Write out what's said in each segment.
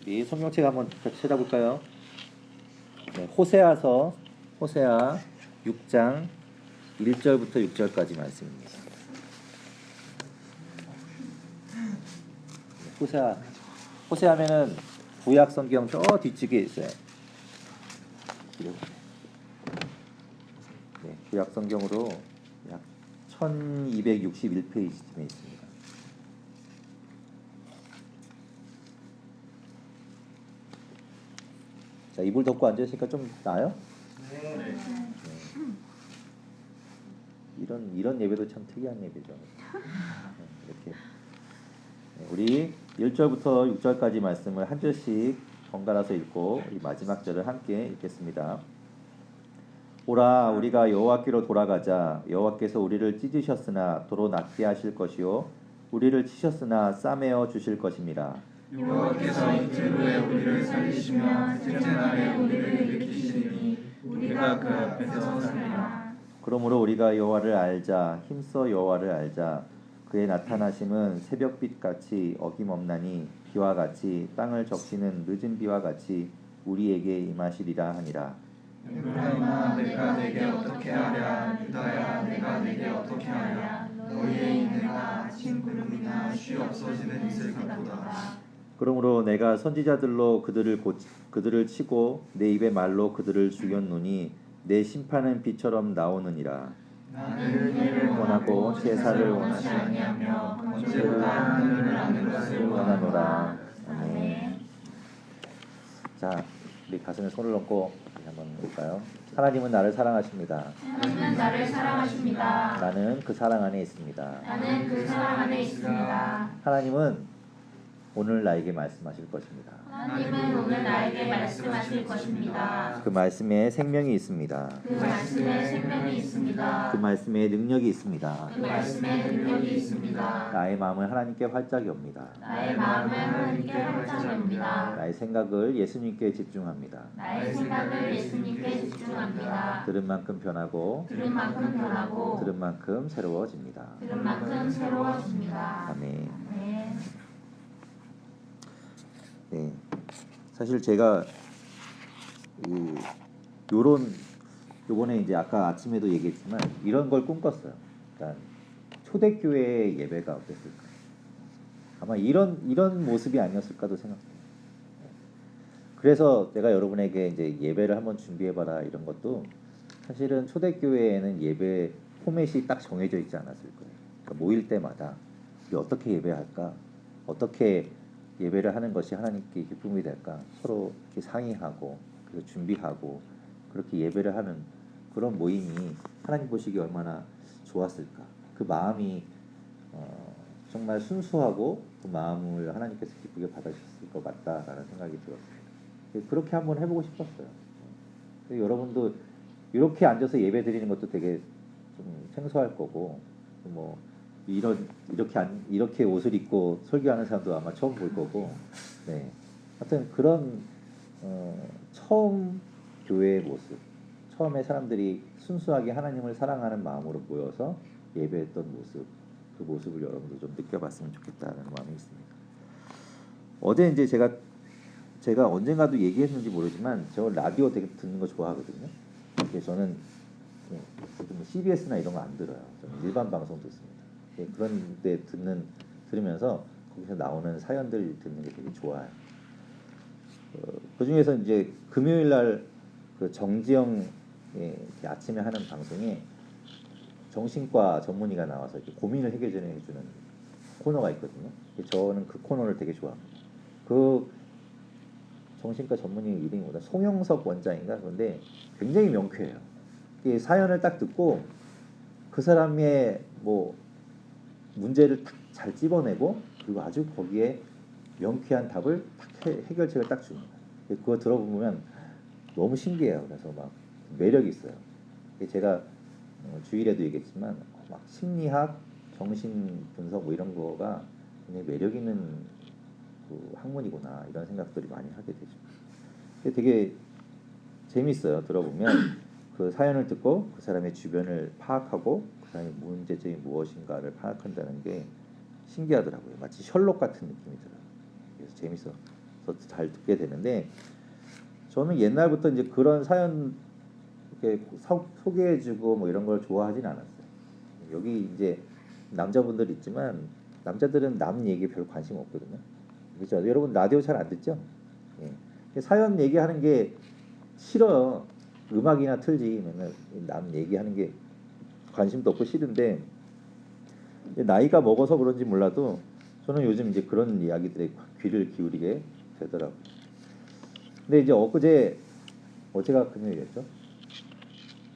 이 성경책 한번 같이 찾아볼까요? 네, 호세아서 호세아 6장 1절부터 6절까지 말씀입니다. 호세아면은 구약 성경 저 뒤쪽에 있어요. 네, 구약 성경으로 약 1261페이지쯤에 있습니다. 자, 이불 덮고 앉으시니까 좀 나아요? 네. 이런 예배도 참 특이한 예배죠. 이렇게 우리 1절부터 6절까지 말씀을 한 절씩 번갈아서 읽고 이 마지막 절을 함께 읽겠습니다. 오라 우리가 여호와께로 돌아가자. 여호와께서 우리를 찢으셨으나 도로 낫게 하실 것이요 우리를 치셨으나 싸매어 주실 것입니다. 여호와께서 이틀 후에 우리를 살리시며 셋째 날에 우리를 일으키시니 우리가 그 앞에서 살리라. 그러므로 우리가 여호와를 알자. 힘써 여호와를 알자. 그의 나타나심은 새벽빛 같이 어김없나니 비와 같이 땅을 적시는 늦은 비와 같이 우리에게 임하시리라 하니라. 에브라임아 내가 내게 어떻게 하랴. 유다야 내가 내게 어떻게 하랴. 너희의 인내가 아침 구름이나 쉬 없어지는 이슬 같도다. 그러므로 내가 선지자들로 그들을 치고 내 입의 말로 그들을 죽였노니 내 심판은 비처럼 나오느니라. 나는 은혜를 원하고 제사를 원하지 아니하며 번제보다 하늘을 아는 것을 원하노라. 아멘. 자, 우리 가슴에 손을 얹고 한번 볼까요? 하나님은 나를 사랑하십니다. 하나님은 나를 사랑하십니다. 나는 그 사랑 안에 있습니다. 나는 그 사랑 안에 있습니다. 하나님은 오늘 나에게 말씀하실 것입니다. 하나님은 오늘 나에게 말씀하실 것입니다. 그 말씀에 생명이 있습니다. 그 말씀에 생명이 있습니다. 그 말씀에 능력이 있습니다. 그 말씀에 능력이 있습니다. 나의 마음을 하나님께 활짝 엽니다. 나의 마음을 하나님께 활짝 엽니다. 나의 생각을 예수님께 집중합니다. 나의 생각을 예수님께 집중합니다. 들은 만큼 변하고 들은 만큼 변하고 들은 만큼 새로워집니다. 들은 만큼 새로워집니다. 아멘. 네. 네, 사실 제가 요번에 이제 아까 아침에도 얘기했지만 이런 걸 꿈꿨어요. 그러니까 초대교회 예배가 어땠을까? 아마 이런 모습이 아니었을까도 생각해요. 그래서 내가 여러분에게 이제 예배를 한번 준비해봐라 이런 것도 사실은 초대교회에는 예배 포맷이 딱 정해져 있지 않았을 거예요. 그러니까 모일 때마다 어떻게 예배할까? 어떻게 예배를 하는 것이 하나님께 기쁨이 될까? 서로 이렇게 상의하고 그래서 준비하고 그렇게 예배를 하는 그런 모임이 하나님 보시기에 얼마나 좋았을까? 그 마음이 정말 순수하고 그 마음을 하나님께서 기쁘게 받으셨을 것 같다라는 생각이 들었습니다. 그렇게 한번 해보고 싶었어요. 여러분도 이렇게 앉아서 예배 드리는 것도 되게 좀 생소할 거고 뭐 이렇게 옷을 입고 설교하는 사람도 아마 처음 볼 거고, 네. 하여튼 그런 처음 교회의 모습, 처음에 사람들이 순수하게 하나님을 사랑하는 마음으로 모여서 예배했던 모습, 그 모습을 여러분도 좀 느껴봤으면 좋겠다는 마음이 있습니다. 어제 이제 제가 언젠가도 얘기했는지 모르지만 저 라디오 되게 듣는 거 좋아하거든요. 그래서 저는 CBS나 이런 거 안 들어요. 저는 일반 방송 듣습니다. 그런 데 들으면서 거기서 나오는 사연들 듣는 게 되게 좋아요. 그 중에서 이제 금요일 날 그 정지영 아침에 하는 방송에 정신과 전문의가 나와서 이렇게 고민을 해결해 주는 코너가 있거든요. 저는 그 코너를 되게 좋아합니다. 그 정신과 전문의 이름이 뭐다? 송영석 원장인가? 그런데 굉장히 명쾌해요. 이 사연을 딱 듣고 그 사람의 뭐 문제를 딱 잘 찝어내고 그리고 아주 거기에 명쾌한 답을 딱 해결책을 딱 줍니다. 그거 들어보면 너무 신기해요. 그래서 막 매력이 있어요. 제가 주일에도 얘기했지만 막 심리학, 정신 분석 뭐 이런 거가 굉장히 매력 있는 그 학문이구나 이런 생각들이 많이 하게 되죠. 되게 재밌어요. 들어보면 그 사연을 듣고 그 사람의 주변을 파악하고 그 사람의 문제점이 무엇인가를 파악한다는 게 신기하더라고요. 마치 셜록 같은 느낌이 들어요. 그래서 재밌어 더 잘 듣게 되는데 저는 옛날부터 이제 그런 사연 이렇게 소개해주고 뭐 이런 걸 좋아하진 않았어요. 여기 이제 남자분들 있지만 남자들은 남 얘기 별로 관심 없거든요. 그렇죠? 여러분 라디오 잘 안 듣죠? 예. 사연 얘기하는 게 싫어요. 음악이나 틀지 맨날 남 얘기하는 게 관심도 없고 싫은데 나이가 먹어서 그런지 몰라도 저는 요즘 이제 그런 이야기들에 귀를 기울이게 되더라고요. 근데 이제 어제가 금요일이었죠?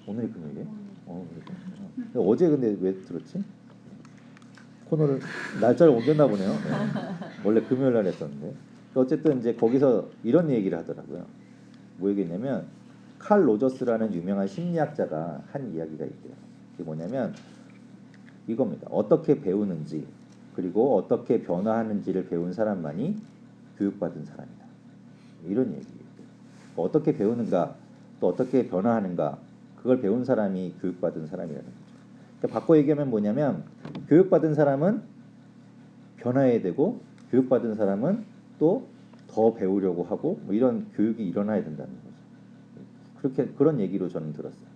오늘이 금요일이에요? 어제 근데 왜 들었지? 코너를 날짜를 옮겼나 보네요. 네. 원래 금요일 날 했었는데 어쨌든 이제 거기서 이런 얘기를 하더라고요. 뭐 얘기했냐면 칼 로저스라는 유명한 심리학자가 한 이야기가 있대요. 그게 뭐냐면 이겁니다. 어떻게 배우는지 그리고 어떻게 변화하는지를 배운 사람만이 교육받은 사람이다. 이런 얘기예요. 어떻게 배우는가 또 어떻게 변화하는가 그걸 배운 사람이 교육받은 사람이라는 거죠. 그러니까 바꿔 얘기하면 뭐냐면 교육받은 사람은 변화해야 되고 교육받은 사람은 또 더 배우려고 하고 뭐 이런 교육이 일어나야 된다는 거죠. 그런 얘기로 저는 들었어요.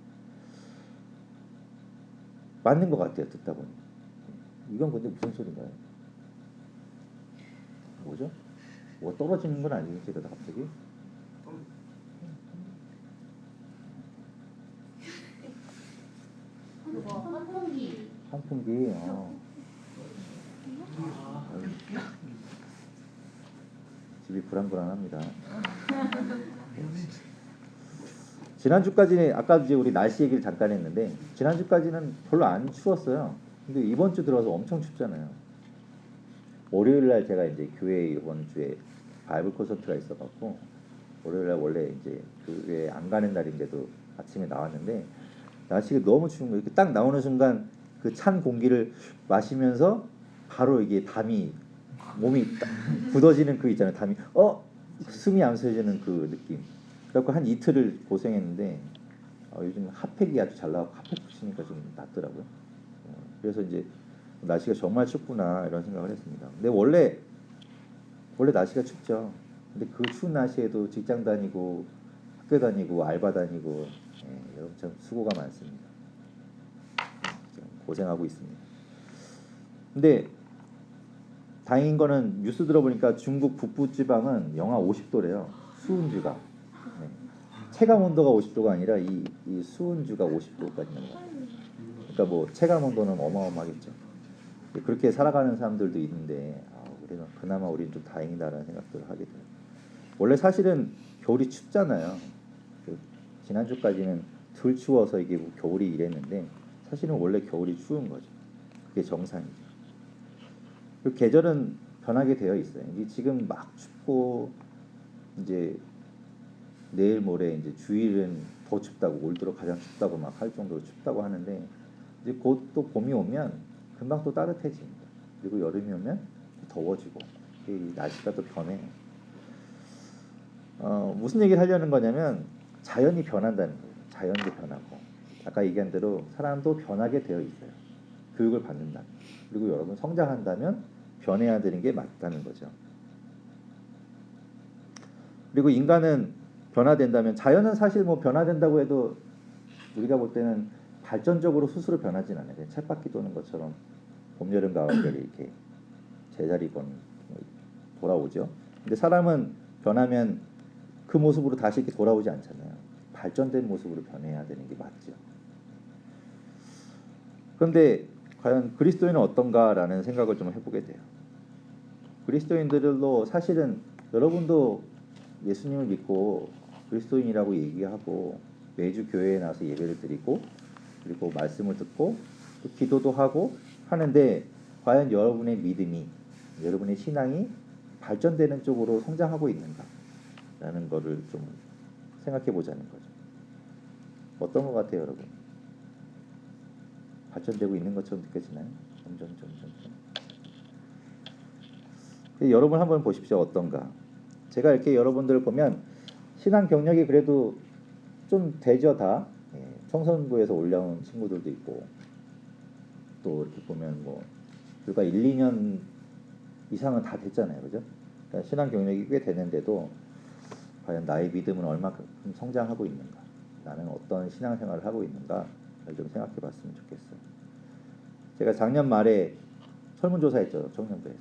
맞는 것 같아요. 듣다 보니. 이건 근데 무슨 소린가요? 뭐죠? 뭐 떨어지는 건 아니겠지 이러다 갑자기? 선풍기. 선풍기. 집이 불안불안합니다. 지난주까지 아까 이제 우리 날씨 얘기를 잠깐 했는데 지난주까지는 별로 안 추웠어요. 근데 이번 주 들어서 엄청 춥잖아요. 월요일 날 제가 이제 교회에 이번 주에 바이블 콘서트가 있어갖고 월요일 날 원래 이제 교회 안 가는 날인데도 아침에 나왔는데 날씨가 너무 추운 거예요. 이렇게 딱 나오는 순간 그 찬 공기를 마시면서 바로 이게 담이 몸이 딱 굳어지는 그 있잖아요. 담이 숨이 안 쉬어지는 그 느낌. 그래갖고 한 이틀을 고생했는데 요즘 핫팩이 아주 잘 나와서 핫팩 붙이니까 좀 낫더라고요. 그래서 이제 날씨가 정말 춥구나 이런 생각을 했습니다. 근데 원래 날씨가 춥죠. 근데 그 추운 날씨에도 직장 다니고 학교 다니고 알바 다니고 여러분 참 수고가 많습니다. 고생하고 있습니다. 근데 다행인 거는 뉴스 들어보니까 중국 북부 지방은 영하 50도래요. 수은주가. 체감 온도가 50도가 아니라 이 수은주가 50도까지 넘어가요. 그러니까 뭐 체감 온도는 어마어마하겠죠. 그렇게 살아가는 사람들도 있는데 그래서 그나마 우리는 좀 다행이다라는 생각들을 하게 돼요. 원래 사실은 겨울이 춥잖아요. 지난주까지는 덜 추워서 이게 뭐 겨울이 이랬는데 사실은 원래 겨울이 추운 거죠. 그게 정상이죠. 그 계절은 변하게 되어 있어요. 이게 지금 막 춥고 이제 내일 모레 이제 주일은 더 춥다고 올 들어 가장 춥다고 막 할 정도로 춥다고 하는데 이제 곧 또 봄이 오면 금방 또 따뜻해집니다. 그리고 여름이 오면 더워지고 이 날씨가 또 변해요. 무슨 얘기를 하려는 거냐면 자연이 변한다는 거예요. 자연도 변하고 아까 얘기한 대로 사람도 변하게 되어 있어요. 교육을 받는다. 그리고 여러분 성장한다면 변해야 되는 게 맞다는 거죠. 그리고 인간은 변화된다면 자연은 사실 뭐 변화된다고 해도 우리가 볼 때는 발전적으로 스스로 변하진 않아요. 쳇바퀴 도는 것처럼 봄, 여름, 가을, 겨울이 이렇게 제자리건 돌아오죠. 근데 사람은 변하면 그 모습으로 다시 이렇게 돌아오지 않잖아요. 발전된 모습으로 변해야 되는 게 맞죠. 그런데 과연 그리스도인은 어떤가라는 생각을 좀 해보게 돼요. 그리스도인들도 사실은 여러분도 예수님을 믿고 그리스도인이라고 얘기하고 매주 교회에 나와서 예배를 드리고 그리고 말씀을 듣고 또 기도도 하고 하는데 과연 여러분의 믿음이 여러분의 신앙이 발전되는 쪽으로 성장하고 있는가라는 거를 좀 생각해 보자는 거죠. 어떤 것 같아요, 여러분? 발전되고 있는 것처럼 느껴지나요? 점점. 여러분 한번 보십시오. 어떤가? 제가 이렇게 여러분들을 보면 신앙 경력이 그래도 좀 되죠, 다. 청소년부에서 올라온 친구들도 있고 또 이렇게 보면 뭐 불과 1, 2년 이상은 다 됐잖아요, 그죠? 그러니까 신앙 경력이 꽤 되는데도 과연 나의 믿음은 얼마큼 성장하고 있는가, 나는 어떤 신앙생활을 하고 있는가를 좀 생각해 봤으면 좋겠어요. 제가 작년 말에 설문조사했죠. 청년부에서.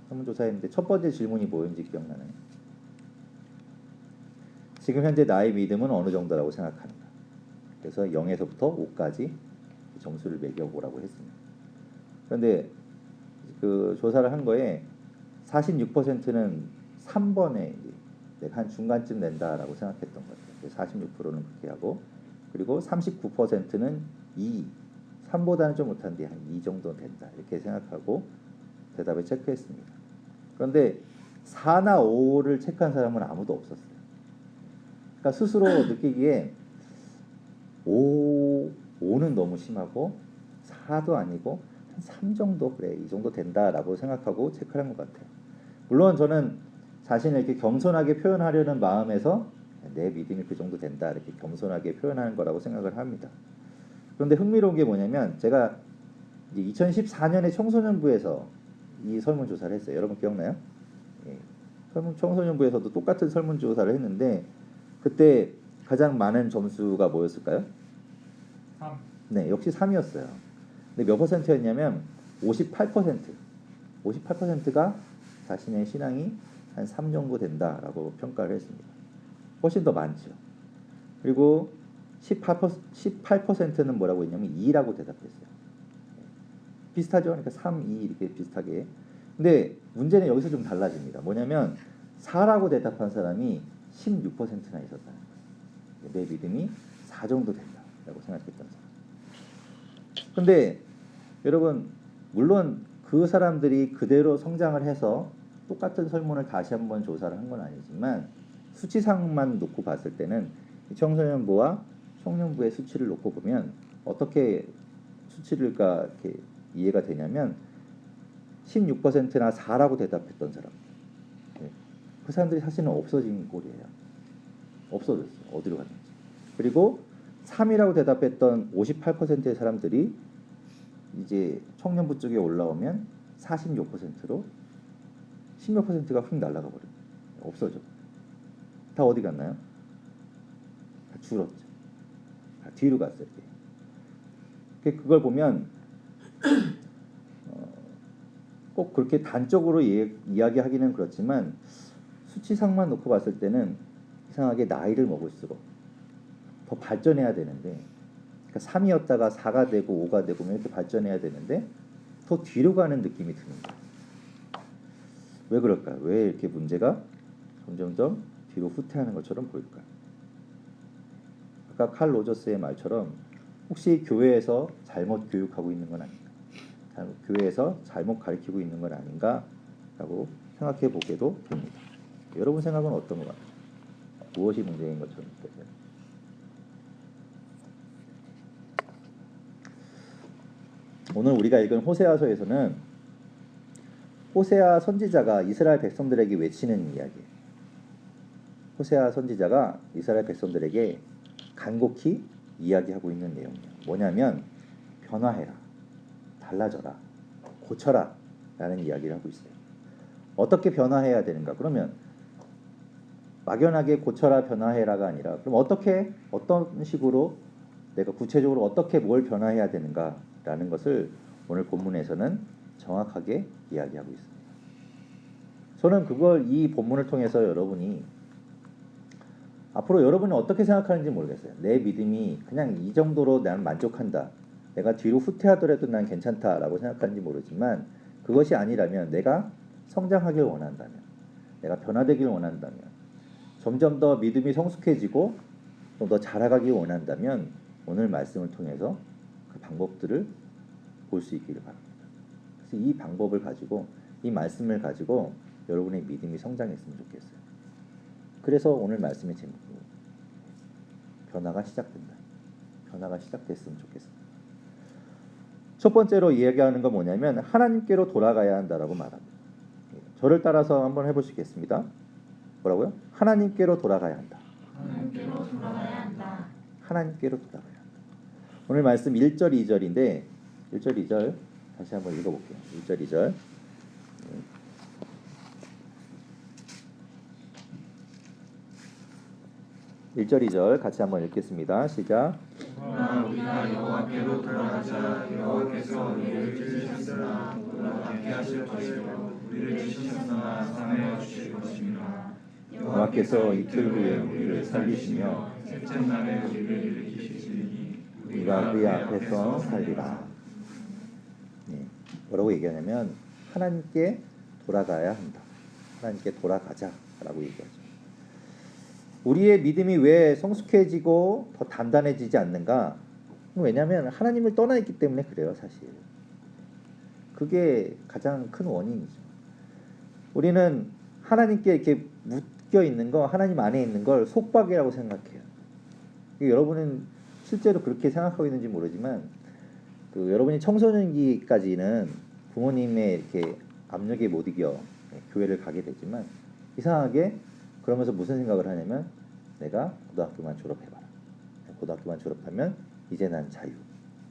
설문조사했는데 첫 번째 질문이 뭐였는지 기억나나요? 지금 현재 나의 믿음은 어느 정도라고 생각하는가. 그래서 0에서부터 5까지 점수를 매겨보라고 했습니다. 그런데 그 조사를 한 거에 46%는 3번에 내가 한 중간쯤 낸다라고 생각했던 거죠. 46%는 그렇게 하고, 그리고 39%는 2, 3보다는 좀 못한데 한 2 정도 된다 이렇게 생각하고 대답을 체크했습니다. 그런데 4나 5를 체크한 사람은 아무도 없었어요. 그러니까 스스로 느끼기에 5는 너무 심하고 4도 아니고 한 3 정도, 그래 이 정도 된다라고 생각하고 체크를 한 것 같아요. 물론 저는 자신을 이렇게 겸손하게 표현하려는 마음에서 내 믿음이 그 정도 된다 이렇게 겸손하게 표현하는 거라고 생각을 합니다. 그런데 흥미로운 게 뭐냐면 제가 이제 2014년에 청소년부에서 이 설문조사를 했어요. 여러분 기억나요? 예. 청소년부에서도 똑같은 설문조사를 했는데 그때 가장 많은 점수가 뭐였을까요? 3. 네, 역시 3이었어요. 근데 몇 퍼센트였냐면 58%. 58%가 자신의 신앙이 한 3 정도 된다라고 평가를 했습니다. 훨씬 더 많죠. 그리고 18%는 뭐라고 했냐면 2라고 대답했어요. 비슷하죠? 그러니까 3, 2 이렇게 비슷하게. 근데 문제는 여기서 좀 달라집니다. 뭐냐면 4라고 대답한 사람이 16%나 있었다는 거예요. 내 믿음이 4 정도 된다라고 생각했던 사람. 근데 여러분 물론 그 사람들이 그대로 성장을 해서 똑같은 설문을 다시 한번 조사를 한 건 아니지만 수치상만 놓고 봤을 때는 청소년부와 청년부의 수치를 놓고 보면 어떻게 수치를가 이렇게 이해가 되냐면 16%나 4라고 대답했던 사람, 그 사람들이 사실은 없어진 꼴이에요. 없어졌어요. 어디로 갔는지. 그리고 3이라고 대답했던 58%의 사람들이 이제 청년부 쪽에 올라오면 46%로 16%가 휙 날아가 버려요. 없어져. 다 어디 갔나요? 다 줄었죠. 다 뒤로 갔어요. 그걸 보면 꼭 그렇게 단적으로 이야기하기는 그렇지만 수치상만 놓고 봤을 때는 이상하게 나이를 먹을수록 더 발전해야 되는데, 그러니까 3이었다가 4가 되고 5가 되고 이렇게 발전해야 되는데 더 뒤로 가는 느낌이 듭니다. 왜 그럴까요? 왜 이렇게 문제가 점점점 뒤로 후퇴하는 것처럼 보일까요? 아까 칼 로저스의 말처럼 혹시 교회에서 잘못 교육하고 있는 건 아닌가? 교회에서 잘못 가르치고 있는 건 아닌가? 라고 생각해 보게도 됩니다. 여러분 생각은 어떤 것 같아요? 무엇이 문제인 것처럼 느껴져요? 오늘 우리가 읽은 호세아서에서는 호세아 선지자가 이스라엘 백성들에게 외치는 이야기예요. 호세아 선지자가 이스라엘 백성들에게 간곡히 이야기하고 있는 내용이에요. 뭐냐면 변화해라, 달라져라, 고쳐라 라는 이야기를 하고 있어요. 어떻게 변화해야 되는가? 그러면 막연하게 고쳐라, 변화해라가 아니라 그럼 어떻게, 어떤 식으로 내가 구체적으로 어떻게 뭘 변화해야 되는가 라는 것을 오늘 본문에서는 정확하게 이야기하고 있습니다. 저는 그걸 이 본문을 통해서 여러분이 앞으로 여러분이 어떻게 생각하는지 모르겠어요. 내 믿음이 그냥 이 정도로 나는 만족한다, 내가 뒤로 후퇴하더라도 난 괜찮다라고 생각하는지 모르지만 그것이 아니라면 내가 성장하길 원한다면, 내가 변화되길 원한다면, 점점 더 믿음이 성숙해지고 좀 더 자라가길 원한다면 오늘 말씀을 통해서 그 방법들을 볼 수 있기를 바랍니다. 그래서 이 방법을 가지고, 이 말씀을 가지고 여러분의 믿음이 성장했으면 좋겠어요. 그래서 오늘 말씀의 제목이 변화가 시작된다. 변화가 시작됐으면 좋겠습니다. 첫 번째로 이야기하는 건 뭐냐면 하나님께로 돌아가야 한다라고 말합니다. 저를 따라서 한번 해보시겠습니다. 뭐라고요? 하나님께로 돌아가야 한다. 하나님께로 돌아가야 한다. 하나님께로 돌아가야 한다. 오늘 말씀 1절 2절인데 1절 2절 다시 한번 읽어볼게요. 1절 2절. 1절 2절 같이 한번 읽겠습니다. 시작. 그러나 우리가 여호와께로 돌아가자. 여호와께서 우리를 찢으셨으나 또 낫게 하실 것이요 우리를 찢으셨으나 상하여 주실 것입니다. 여호와께서 이틀 후에 우리를 살리시며 셋째 날에 우리를 일으키시리니 우리가 그의 앞에서 살리라. 네. 뭐라고 얘기하냐면 하나님께 돌아가야 한다. 하나님께 돌아가자라고 얘기하죠. 우리의 믿음이 왜 성숙해지고 더 단단해지지 않는가? 왜냐하면 하나님을 떠나 있기 때문에 그래요, 사실. 그게 가장 큰 원인이죠. 우리는 하나님께 이렇게 묶여 있는 거, 하나님 안에 있는 걸 속박이라고 생각해요. 여러분은 실제로 그렇게 생각하고 있는지 모르지만, 여러분이 청소년기까지는 부모님의 이렇게 압력에 못 이겨 교회를 가게 되지만, 이상하게 그러면서 무슨 생각을 하냐면, 내가 고등학교만 졸업해봐라. 고등학교만 졸업하면 이제 난 자유.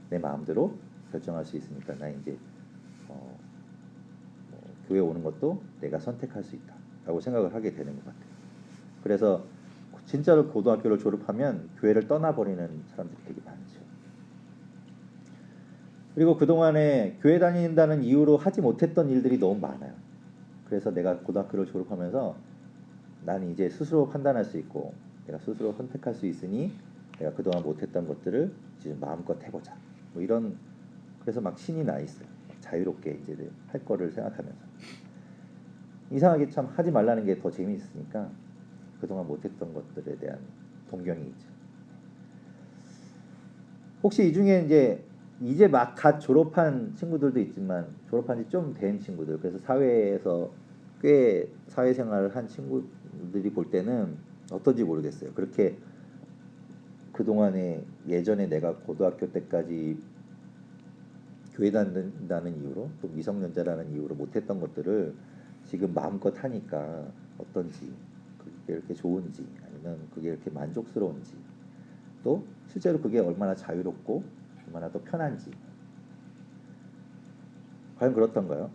내 마음대로 결정할 수 있으니까 나 이제 교회 오는 것도 내가 선택할 수 있다 라고 생각을 하게 되는 것 같아요. 그래서 진짜로 고등학교를 졸업하면 교회를 떠나버리는 사람들이 되게 많죠. 그리고 그동안에 교회 다닌다는 이유로 하지 못했던 일들이 너무 많아요. 그래서 내가 고등학교를 졸업하면서 난 이제 스스로 판단할 수 있고 내가 스스로 선택할 수 있으니 내가 그동안 못했던 것들을 이제 마음껏 해보자. 뭐 이런, 그래서 막 신이 나 있어요. 자유롭게 이제 할 거를 생각하면서. 이상하게 참 하지 말라는 게 더 재미있으니까 그동안 못했던 것들에 대한 동경이 있죠. 혹시 이 중에 이제 막 갓 졸업한 친구들도 있지만 졸업한 지 좀 된 친구들, 그래서 사회에서 꽤 사회생활을 한 친구들이 볼 때는 어떤지 모르겠어요. 그렇게 그동안에 예전에 내가 고등학교 때까지 교회 다닌다는 이유로 또 미성년자라는 이유로 못했던 것들을 지금 마음껏 하니까 어떤지, 그게 이렇게 좋은지 아니면 그게 이렇게 만족스러운지, 또 실제로 그게 얼마나 자유롭고 얼마나 더 편한지, 과연 그렇던가요?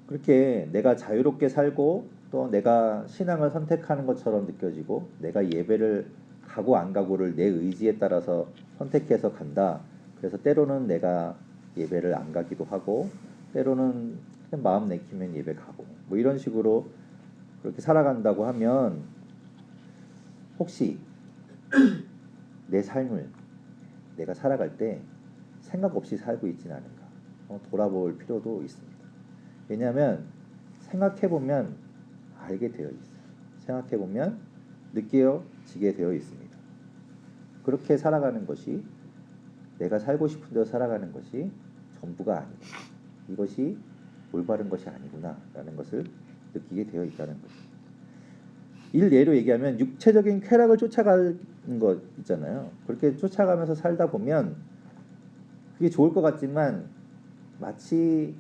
그렇게 내가 자유롭게 살고 또 내가 신앙을 선택하는 것처럼 느껴지고 내가 예배를 가고 안 가고를 내 의지에 따라서 선택해서 간다. 그래서 때로는 내가 예배를 안 가기도 하고 때로는 그냥 마음 내키면 예배 가고 뭐 이런 식으로 그렇게 살아간다고 하면 혹시 내 삶을 내가 살아갈 때 생각 없이 살고 있지는 않은가 돌아볼 필요도 있습니다. 왜냐하면 생각해보면 알게 되어 있어요. 생각해보면 느껴지게 되어 있습니다. 그렇게 살아가는 것이, 내가 살고 싶은 대로 살아가는 것이 전부가 아니고 이것이 올바른 것이 아니구나 라는 것을 느끼게 되어 있다는 거죠. 예로 얘기하면 육체적인 쾌락을 쫓아가는 것 있잖아요. 그렇게 쫓아가면서 살다 보면 그게 좋을 것 같지만 마치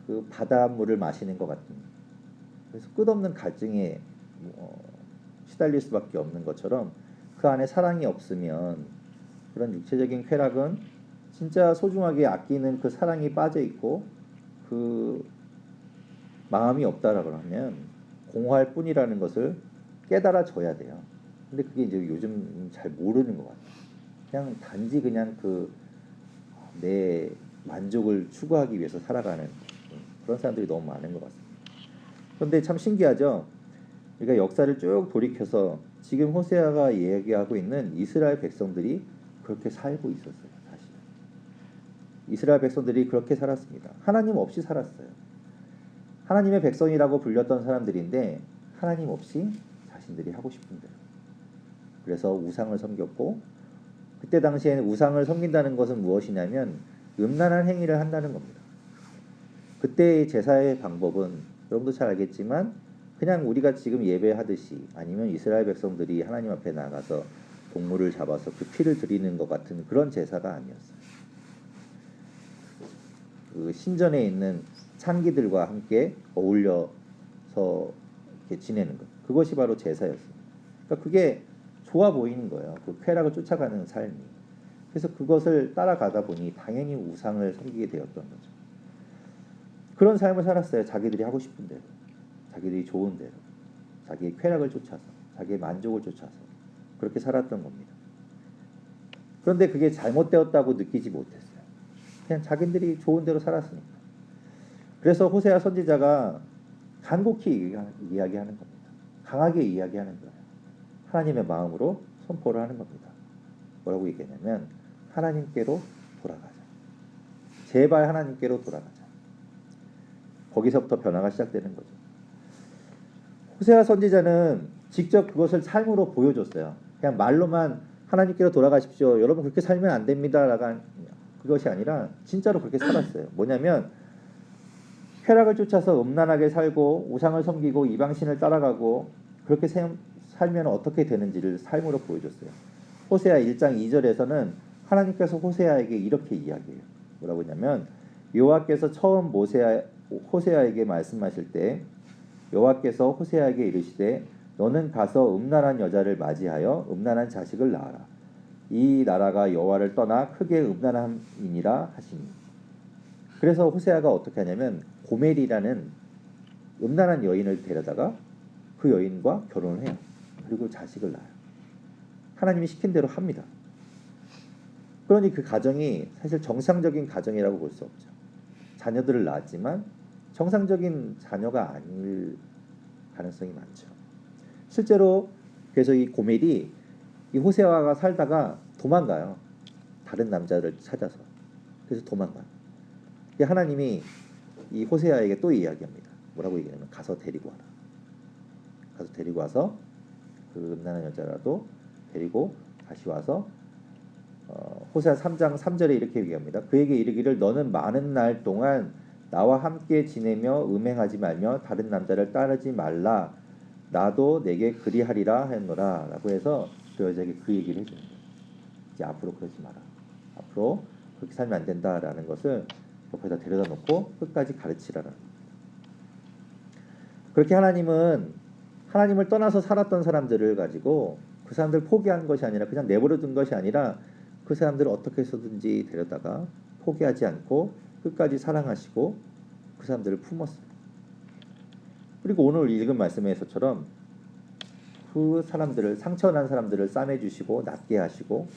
그 바닷물을 마시는 것 같은, 그래서 끝없는 갈증에 시달릴 수밖에 없는 것처럼 그 안에 사랑이 없으면 그런 육체적인 쾌락은 진짜 소중하게 아끼는 그 사랑이 빠져 있고 그 마음이 없다라고 하면 공허할 뿐이라는 것을 깨달아져야 돼요. 근데 그게 이제 요즘 잘 모르는 것 같아요. 그냥 단지 그냥 내 만족을 추구하기 위해서 살아가는 그런 사람들이 너무 많은 것 같습니다. 그런데 참 신기하죠. 우리가 역사를 쭉 돌이켜서 지금 호세아가 얘기하고 있는 이스라엘 백성들이 그렇게 살고 있었어요. 사실 이스라엘 백성들이 그렇게 살았습니다. 하나님 없이 살았어요. 하나님의 백성이라고 불렸던 사람들인데 하나님 없이 자신들이 하고 싶은 대로, 그래서 우상을 섬겼고, 그때 당시에는 우상을 섬긴다는 것은 무엇이냐면 음란한 행위를 한다는 겁니다. 그때의 제사의 방법은 여러분도 잘 알겠지만 그냥 우리가 지금 예배하듯이 아니면 이스라엘 백성들이 하나님 앞에 나가서 동물을 잡아서 그 피를 드리는 것 같은 그런 제사가 아니었어요. 그 신전에 있는 창기들과 함께 어울려서 이렇게 지내는 것, 그것이 바로 제사였습니다. 그러니까 그게 좋아 보이는 거예요. 그 쾌락을 쫓아가는 삶이. 그래서 그것을 따라가다 보니 당연히 우상을 섬기게 되었던 거죠. 그런 삶을 살았어요. 자기들이 하고 싶은 대로, 자기들이 좋은 대로, 자기의 쾌락을 쫓아서, 자기의 만족을 쫓아서 그렇게 살았던 겁니다. 그런데 그게 잘못되었다고 느끼지 못했어요. 그냥 자기들이 좋은 대로 살았으니까. 그래서 호세아 선지자가 간곡히 이야기하는 겁니다. 강하게 이야기하는 거예요. 하나님의 마음으로 선포를 하는 겁니다. 뭐라고 얘기하냐면 하나님께로 돌아가자. 제발 하나님께로 돌아가자. 거기서부터 변화가 시작되는 거죠. 호세아 선지자는 직접 그것을 삶으로 보여줬어요. 그냥 말로만 하나님께로 돌아가십시오. 여러분 그렇게 살면 안 됩니다. 라고 그것이 아니라 진짜로 그렇게 살았어요. 뭐냐면 쾌락을 쫓아서 음란하게 살고 우상을 섬기고 이방신을 따라가고 그렇게 살면 어떻게 되는지를 삶으로 보여줬어요. 호세아 1장 2절에서는 하나님께서 호세아에게 이렇게 이야기해요. 뭐라고 했냐면 여호와께서 처음 호세아에게 말씀하실 때 여호와께서 호세아에게 이르시되 너는 가서 음란한 여자를 맞이하여 음란한 자식을 낳아라. 이 나라가 여호와를 떠나 크게 음란함이니라 하시니. 그래서 호세아가 어떻게 하냐면 고멜이라는 음란한 여인을 데려다가 그 여인과 결혼을 해요. 그리고 자식을 낳아요. 하나님이 시킨 대로 합니다. 그러니 그 가정이 사실 정상적인 가정이라고 볼 수 없죠. 자녀들을 낳았지만 정상적인 자녀가 아닐 가능성이 많죠. 실제로 그래서 이 고멜이 이 호세아가 살다가 도망가요. 다른 남자를 찾아서. 그래서 도망가요. 하나님이 이 호세아에게 또 이야기합니다. 뭐라고 얘기하냐면 가서 데리고 와라. 가서 데리고 와서 그 음란한 여자라도 데리고 다시 와서 호세아 3장 3절에 이렇게 얘기합니다. 그에게 이르기를 너는 많은 날 동안 나와 함께 지내며 음행하지 말며 다른 남자를 따르지 말라. 나도 내게 그리하리라 하였노라. 라고 해서 그 여자에게 그 얘기를 해주는 거예요. 이제 앞으로 그러지 마라. 앞으로 그렇게 살면 안 된다라는 것을 옆에다 데려다 놓고 끝까지 가르치라는 겁니다. 그렇게 하나님은 하나님을 떠나서 살았던 사람들을 가지고 그 사람들 포기한 것이 아니라 그냥 내버려 둔 것이 아니라 그 사람들을 어떻게 해서든지 데려다가 포기하지 않고 끝까지 사랑하시고 그 사람들을 품었어요. 그리고 오늘 읽은 말씀에서처럼 그 사람들을 상처난 사람들을 싸매주시고 낫게 하시고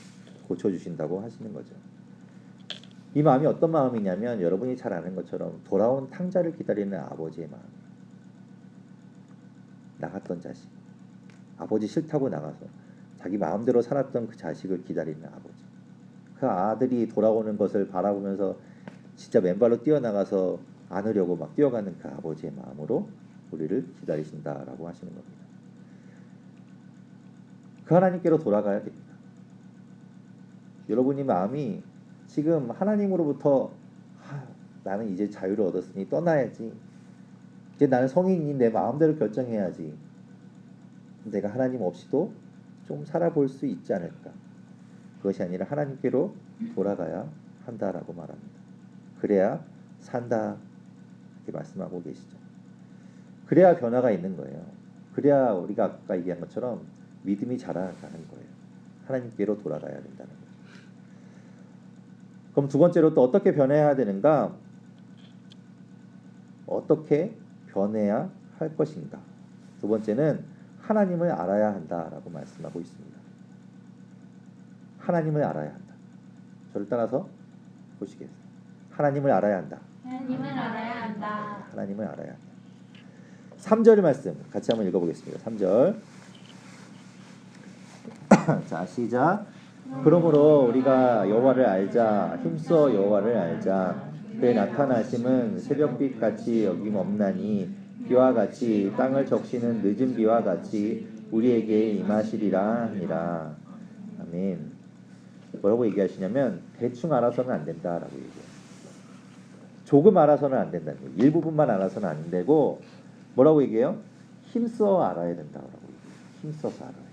고쳐주신다고 하시는 거죠. 이 마음이 어떤 마음이냐면 여러분이 잘 아는 것처럼 돌아온 탕자를 기다리는 아버지의 마음이에요. 나갔던 자식, 아버지 싫다고 나가서 자기 마음대로 살았던 그 자식을 기다리는 아버지, 그 아들이 돌아오는 것을 바라보면서 진짜 맨발로 뛰어나가서 안으려고 막 뛰어가는 그 아버지의 마음으로 우리를 기다리신다라고 하시는 겁니다. 그 하나님께로 돌아가야 됩니다. 여러분의 마음이 지금 하나님으로부터 나는 이제 자유를 얻었으니 떠나야지. 이제 나는 성인이니 내 마음대로 결정해야지. 내가 하나님 없이도 좀 살아볼 수 있지 않을까. 그것이 아니라 하나님께로 돌아가야 한다라고 말합니다. 그래야 산다 이렇게 말씀하고 계시죠. 그래야 변화가 있는 거예요. 그래야 우리가 아까 얘기한 것처럼 믿음이 자라나는 거예요. 하나님께로 돌아가야 된다는 거죠. 그럼 두 번째로 또 어떻게 변해야 되는가? 어떻게 변해야 할 것인가? 두 번째는 하나님을 알아야 한다라고 말씀하고 있습니다. 하나님을 알아야 한다. 저를 따라서 보시겠어요? 하나님을 알아야 한다. 하나님을 알아야 한다. 하나님을 알아야 한다. 3절 말씀 같이 한번 읽어보겠습니다. 3절. 자, 시작. 그러므로 우리가 여호와를 알자. 힘써 여호와를 알자. 그의 나타나심은 새벽빛 같이 여김없나니 비와 같이 땅을 적시는 늦은 비와 같이 우리에게 임하시리라 하니라. 아멘. 뭐라고 얘기하시냐면 대충 알아서는 안 된다라고 얘기해요. 조금 알아서는 안 된다는 거예요. 일부분만 알아서는 안 되고 뭐라고 얘기해요? 힘써 알아야 된다라고 얘기해요. 힘써서 알아야 된다.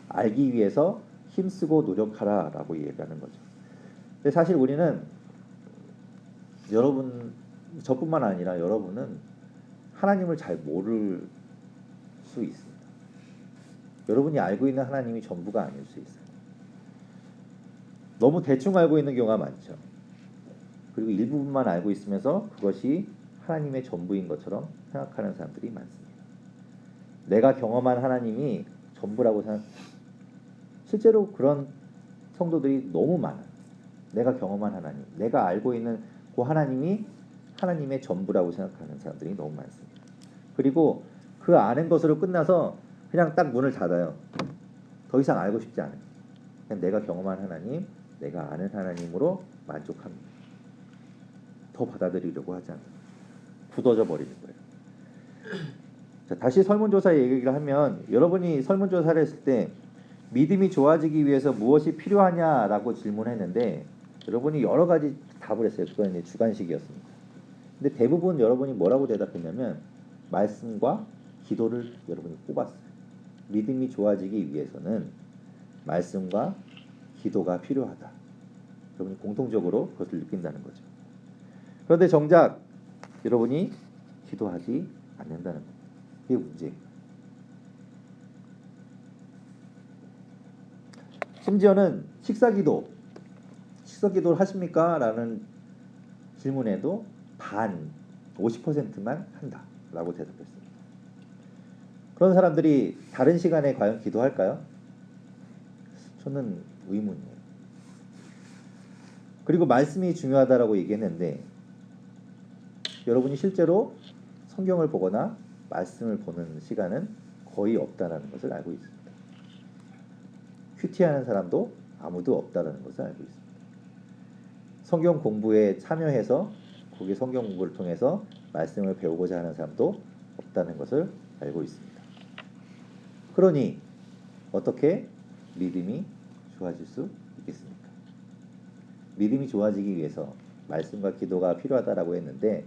알기 위해서 힘쓰고 노력하라라고 얘기하는 거죠. 근데 사실 우리는 여러분 저뿐만 아니라 여러분은 하나님을 잘 모를 수 있습니다. 여러분이 알고 있는 하나님이 전부가 아닐 수 있어요. 너무 대충 알고 있는 경우가 많죠. 그리고 일부분만 알고 있으면서 그것이 하나님의 전부인 것처럼 생각하는 사람들이 많습니다. 내가 경험한 하나님이 전부라고 생각. 실제로 그런 성도들이 너무 많아요. 내가 경험한 하나님, 내가 알고 있는 그 하나님이 하나님의 전부라고 생각하는 사람들이 너무 많습니다. 그리고 그 아는 것으로 끝나서 그냥 딱 문을 닫아요. 더 이상 알고 싶지 않아요. 그냥 내가 경험한 하나님, 내가 아는 하나님으로 만족합니다. 더 받아들이려고 하지 않아요. 굳어져 버리는 거예요. 자, 다시 설문조사 얘기를 하면 여러분이 설문조사를 했을 때 믿음이 좋아지기 위해서 무엇이 필요하냐라고 질문했는데 여러분이 여러 가지 답을 했어요. 그건 이제 주관식이었습니다. 근데 대부분 여러분이 뭐라고 대답했냐면 말씀과 기도를 여러분이 꼽았어요. 믿음이 좋아지기 위해서는 말씀과 기도가 필요하다. 여러분이 공통적으로 그것을 느낀다는 거죠. 그런데 정작 여러분이 기도하지 않는다는 겁니다. 그게 문제입니다. 심지어는 식사기도를 하십니까? 라는 질문에도 반 50%만 한다라고 대답했습니다. 그런 사람들이 다른 시간에 과연 기도할까요? 저는 의문이에요. 그리고 말씀이 중요하다라고 얘기했는데 여러분이 실제로 성경을 보거나 말씀을 보는 시간은 거의 없다라는 것을 알고 있습니다. 큐티하는 사람도 아무도 없다라는 것을 알고 있습니다. 성경 공부에 참여해서 거기 성경 공부를 통해서 말씀을 배우고자 하는 사람도 없다는 것을 알고 있습니다. 그러니 어떻게 믿음이 좋아질 수 있겠습니까? 믿음이 좋아지기 위해서 말씀과 기도가 필요하다라고 했는데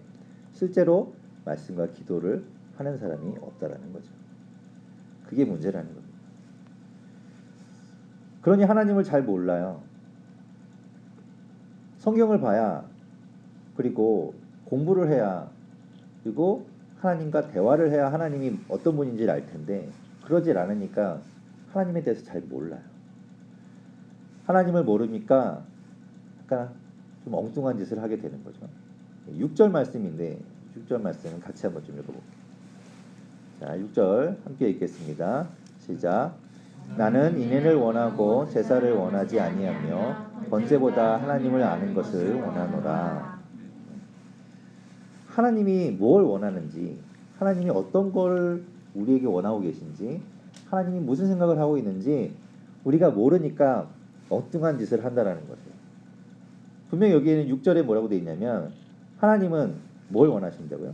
실제로 말씀과 기도를 하는 사람이 없다라는 거죠. 그게 문제라는 겁니다. 그러니 하나님을 잘 몰라요. 성경을 봐야 그리고 공부를 해야 그리고 하나님과 대화를 해야 하나님이 어떤 분인지를 알 텐데 그러질 않으니까 하나님에 대해서 잘 몰라요. 하나님을 모르니까 약간 좀 엉뚱한 짓을 하게 되는 거죠. 6절 말씀인데 6절 말씀은 같이 한번 좀 읽어볼게요. 자, 6절 함께 읽겠습니다. 시작. 나는 인연을 원하고 제사를 원하지 아니하며 번제보다 하나님을 아는 것을 원하노라. 하나님이 뭘 원하는지, 하나님이 어떤 걸 우리에게 원하고 계신지, 하나님이 무슨 생각을 하고 있는지 우리가 모르니까 엉뚱한 짓을 한다라는 거죠. 분명히 여기에는 6절에 뭐라고 되어 있냐면 하나님은 뭘 원하신다고요?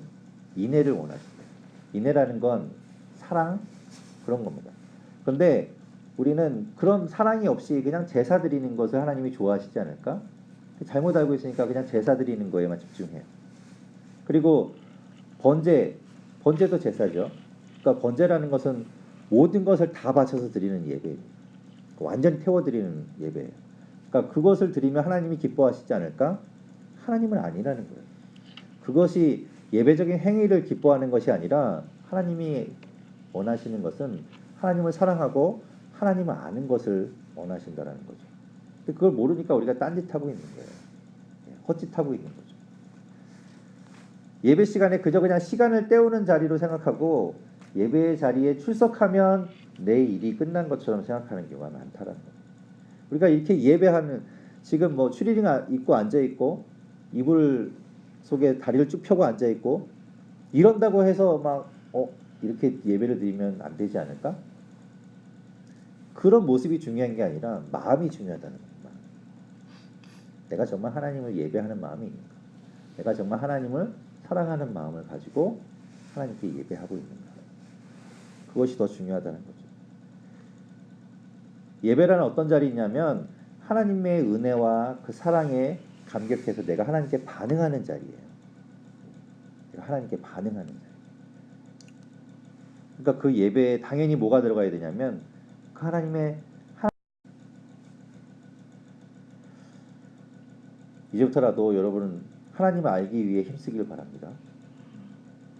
인애를 원하신대요. 인애라는 건 사랑 그런 겁니다. 그런데 우리는 그런 사랑이 없이 그냥 제사 드리는 것을 하나님이 좋아하시지 않을까? 잘못 알고 있으니까 그냥 제사 드리는 거에만 집중해요. 그리고 번제도 제사죠. 그러니까 번제라는 것은 모든 것을 다 바쳐서 드리는 예배입니다. 완전히 태워드리는 예배예요. 그러니까 그것을 드리면 하나님이 기뻐하시지 않을까? 하나님은 아니라는 거예요. 그것이 예배적인 행위를 기뻐하는 것이 아니라 하나님이 원하시는 것은 하나님을 사랑하고 하나님을 아는 것을 원하신다라는 거죠. 그걸 모르니까 우리가 딴짓하고 있는 거예요. 헛짓하고 있는 거죠. 예배 시간에 그냥 시간을 때우는 자리로 생각하고 예배 자리에 출석하면 내 일이 끝난 것처럼 생각하는 경우가 많다라는 거예요. 우리가 이렇게 예배하는 지금 뭐 추리닝 입고 앉아 있고 이불 속에 다리를 쭉 펴고 앉아 있고 이런다고 해서 막 이렇게 예배를 드리면 안 되지 않을까? 그런 모습이 중요한 게 아니라 마음이 중요하다는 거예요. 내가 정말 하나님을 예배하는 마음이 있는가? 내가 정말 하나님을 사랑하는 마음을 가지고 하나님께 예배하고 있는가? 그것이 더 중요하다는 거죠. 예배라는 어떤 자리냐면 하나님의 은혜와 그 사랑에 감격해서 내가 하나님께 반응하는 자리예요. 내가 하나님께 반응하는 자리. 그러니까 그 예배에 당연히 뭐가 들어가야 되냐면 그 이제부터라도 여러분은 하나님을 알기 위해 힘쓰기를 바랍니다.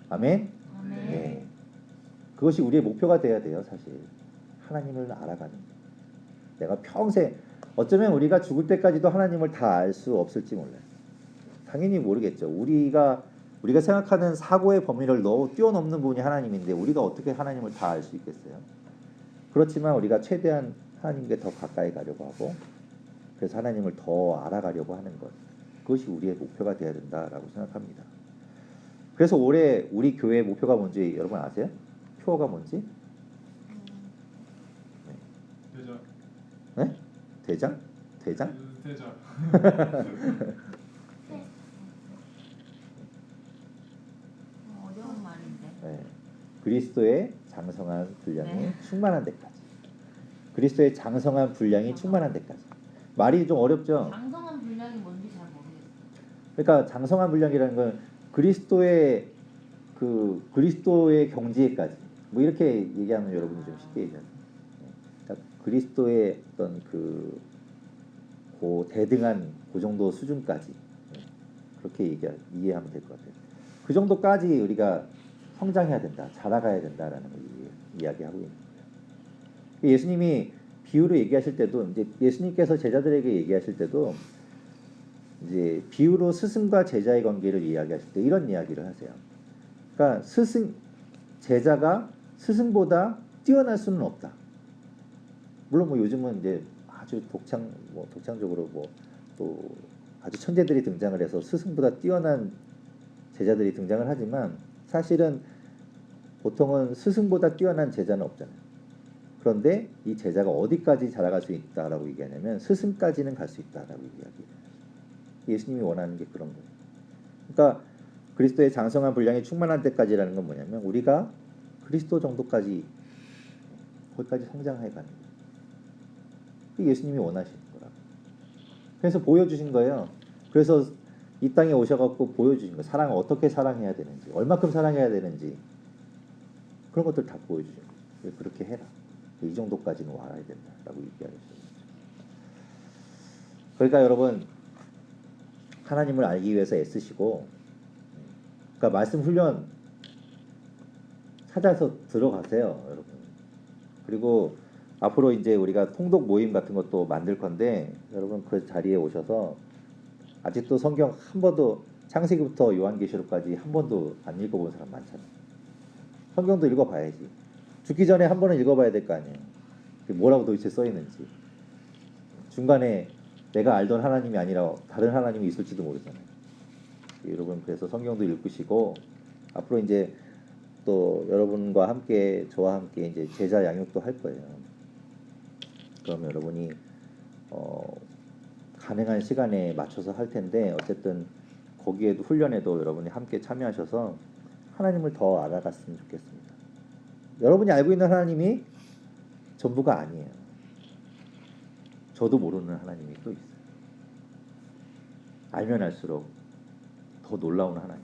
아멘? 네. 그것이 우리의 목표가 돼야 돼요. 사실 하나님을 알아가는 거. 내가 평생 어쩌면 우리가 죽을 때까지도 하나님을 다 알 수 없을지 몰라요. 당연히 모르겠죠. 우리가 우리가 생각하는 사고의 범위를 너무 뛰어넘는 분이 하나님인데 우리가 어떻게 하나님을 다 알 수 있겠어요? 그렇지만 우리가 최대한 하나님께 더 가까이 가려고 하고 그래서 하나님을 더 알아가려고 하는 것, 그것이 우리의 목표가 되어야 된다라고 생각합니다. 그래서 올해 우리 교회의 목표가 뭔지 여러분 아세요? 표어가 뭔지? 대장. 네? 대장? 대장? 대장. 어려운 말인데. 네. 그리스도의 장성한 분량이 네. 충만한 데까지. 그리스도의 장성한 분량이 충만한 데까지. 말이 좀 어렵죠? 장성한 분량이 뭔지 잘 모르겠어요. 그러니까 장성한 분량이라는 건 그리스도의 경지에까지. 뭐 이렇게 얘기하면 여러분이 좀 쉽게 얘기하죠. 그러니까 그리스도의 어떤 그 대등한 그 정도 수준까지 그렇게 이해하면 될 것 같아요. 그 정도까지 우리가 성장해야 된다, 자라가야 된다라는 걸 이야기하고 있는 거예요. 예수님이 비유로 얘기하실 때도 이제 예수님께서 제자들에게 얘기하실 때도 이제 비유로 스승과 제자의 관계를 이야기하실 때 이런 이야기를 하세요. 그러니까 제자가 스승보다 뛰어날 수는 없다. 물론 뭐 요즘은 이제 아주 독창적으로 또 아주 천재들이 등장을 해서 스승보다 뛰어난 제자들이 등장을 하지만 사실은 보통은 스승보다 뛰어난 제자는 없잖아요. 그런데 이 제자가 어디까지 자라갈 수 있다라고 얘기하냐면 스승까지는 갈 수 있다라고 얘기해요. 예수님이 원하는 게 그런 거예요. 그러니까 그리스도의 장성한 분량이 충만한 때까지라는 건 뭐냐면 우리가 그리스도 정도까지 거기까지 성장해 가는 거예요. 그게 예수님이 원하시는 거라. 그래서 보여주신 거예요. 그래서 이 땅에 오셔갖고 보여주신 거예요. 사랑을 어떻게 사랑해야 되는지, 얼마큼 사랑해야 되는지 그런 것들 다 보여주신 거예요. 그렇게 해라. 이 정도까지는 와야 된다라고 얘기하셨어요. 그러니까 여러분 하나님을 알기 위해서 애쓰시고, 그러니까 말씀 훈련 찾아서 들어가세요, 여러분. 그리고 앞으로 이제 우리가 통독 모임 같은 것도 만들 건데 여러분 그 자리에 오셔서 아직도 성경 한 번도 창세기부터 요한계시록까지 한 번도 안 읽어본 사람 많잖아요. 성경도 읽어봐야지. 죽기 전에 한 번은 읽어봐야 될 거 아니에요. 뭐라고 도대체 써 있는지. 중간에 내가 알던 하나님이 아니라 다른 하나님이 있을지도 모르잖아요. 여러분 그래서 성경도 읽으시고 앞으로 이제 또 여러분과 함께 저와 함께 이제 제자 양육도 할 거예요. 그러면 여러분이 가능한 시간에 맞춰서 할 텐데 어쨌든 거기에도 훈련에도 여러분이 함께 참여하셔서 하나님을 더 알아갔으면 좋겠습니다. 여러분이 알고 있는 하나님이 전부가 아니에요. 저도 모르는 하나님이 또 있어요. 알면 알수록 더 놀라운 하나님.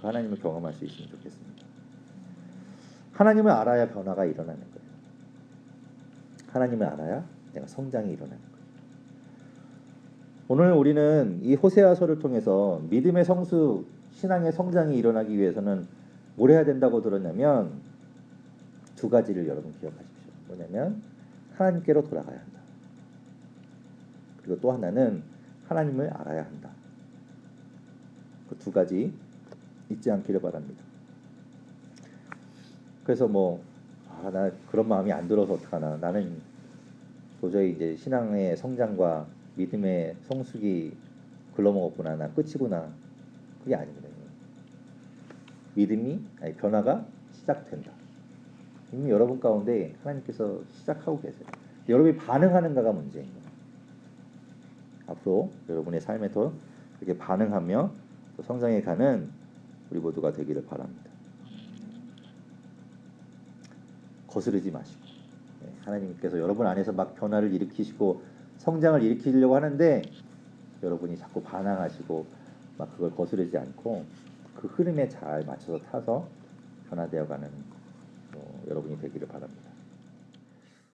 그 하나님을 경험할 수 있으면 좋겠습니다. 하나님을 알아야 변화가 일어나는 거예요. 하나님을 알아야 내가 성장이 일어나는 거예요. 오늘 우리는 이 호세아서를 통해서 믿음의 성수, 신앙의 성장이 일어나기 위해서는 뭘 해야 된다고 들었냐면 두 가지를 여러분 기억하십시오. 뭐냐면 하나님께로 돌아가야 한다. 그리고 또 하나는 하나님을 알아야 한다. 그 두 가지 잊지 않기를 바랍니다. 그래서 나 그런 마음이 안 들어서 어떡하나. 나는 도저히 이제 신앙의 성장과 믿음의 성숙이 글러먹었구나. 나 끝이구나. 그게 아닙니다. 변화가 시작된다. 이미 여러분 가운데 하나님께서 시작하고 계세요. 여러분이 반응하는가가 문제인 거예요. 앞으로 여러분의 삶에 더 이렇게 반응하며 또 성장해 가는 우리 모두가 되기를 바랍니다. 거스르지 마시고 하나님께서 여러분 안에서 막 변화를 일으키시고 성장을 일으키려고 하는데 여러분이 자꾸 반항하시고 막 그걸 거스르지 않고 그 흐름에 잘 맞춰서 타서 변화되어가는 여러분이 되기를 바랍니다.